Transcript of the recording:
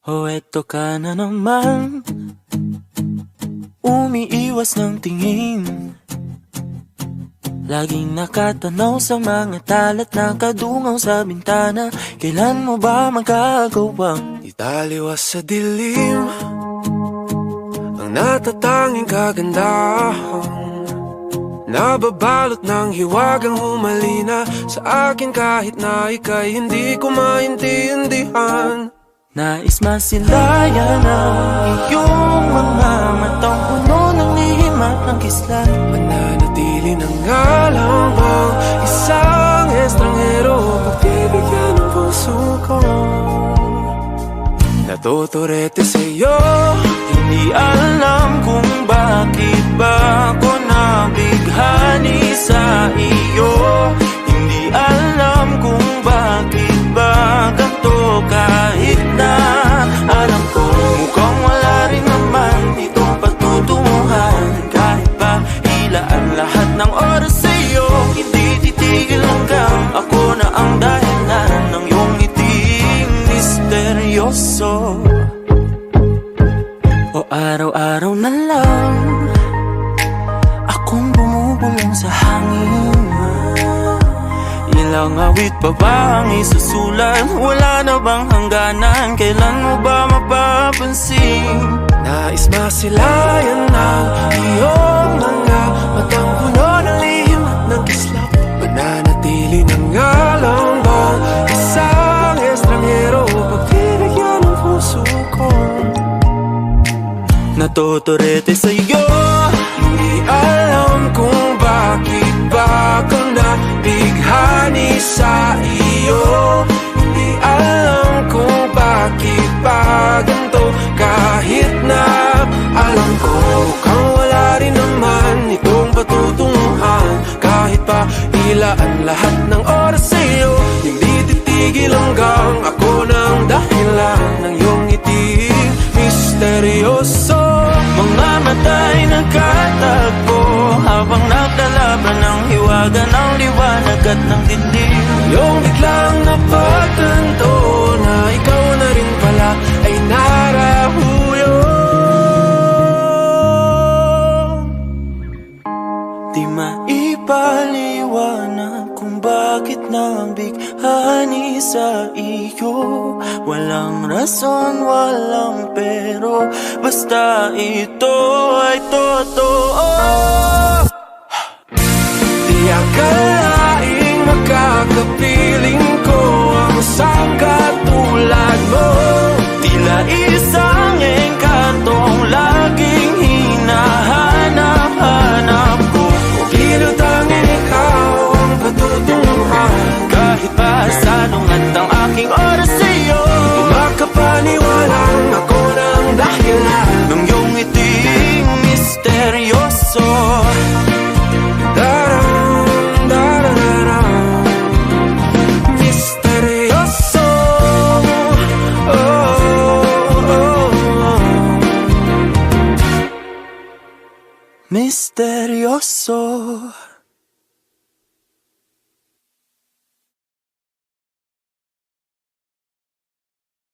Oh, eto ka na naman, umiiwas ng tingin. Laging nakatanaw sa mga talat na kadungaw sa bintana. Kailan mo ba magagawang italiwas sa dilim ang natatanging kagandahan, nababalot ng hiwagang humalina sa akin kahit na ika'y hindi ko maintindihan. Nais masilayan ang iyong mga matang puno ng lihim at ng kislan. Mananatili ng ngalang ang isang estranghero, pagbibigyan ng puso ko. Natuturete sa'yo, Hindi alam kung bakit ba ako nabighani sa iyo. Hindi alam kung bakit ba ganito kahit na alam ko mukhang wala rin naman itong pagtutunguhan. Kahit pa hilaan lahat ng oras sa iyo, hindi titigil hanggang ako na ang dahilan ng iyong ngiting misteryoso. O araw-araw na lang akong bumubulong sa hangin. Ilang awit pa ba ang isusulat? Wala na bang hangganan? Kailan mo ba mapapansin? nais masilayan ng iyong mga matang puno ng lihim at ng kislap. Mananatili ng ngalang bang isang estranghero, pagbibigyan ng puso ko. Natuturete sa'yo, Hindi alam kung bakit ba ako nabighani sa iyo. Hindi alam kung bakit ba ganito kahit na alam ko mukhang wala rin naman itong patutunguhan. Kahit pa ilaan lahat ng oras sa iyo, hindi titigil hanggang ako ng dahilan ng iyong ngiting misteryoso. mga mata'y nagkatagpo habang naglalaban ng hiwaga ng liwanag at ng dilim. Yung biglang napagtanto na ikaw na rin pala ay narahuyo. Di maipaliwanag kung bakit nabighani sa iyo. Walang rason, walang pero, basta ito ay totoo. Di akalaing makakapiling ko ang isang katulad mo. Tila isang engkantong laging hinahanap-hanap ko. Tinatanging ikaw ang patutunguhan. Kahit pa salungat ang aking oras sa iyo, Makapaniwalang ako ng dahilan nung iyong ngiting misteryoso. Daram, darararam, misteryoso. Oh, oh, oh. Misteryoso.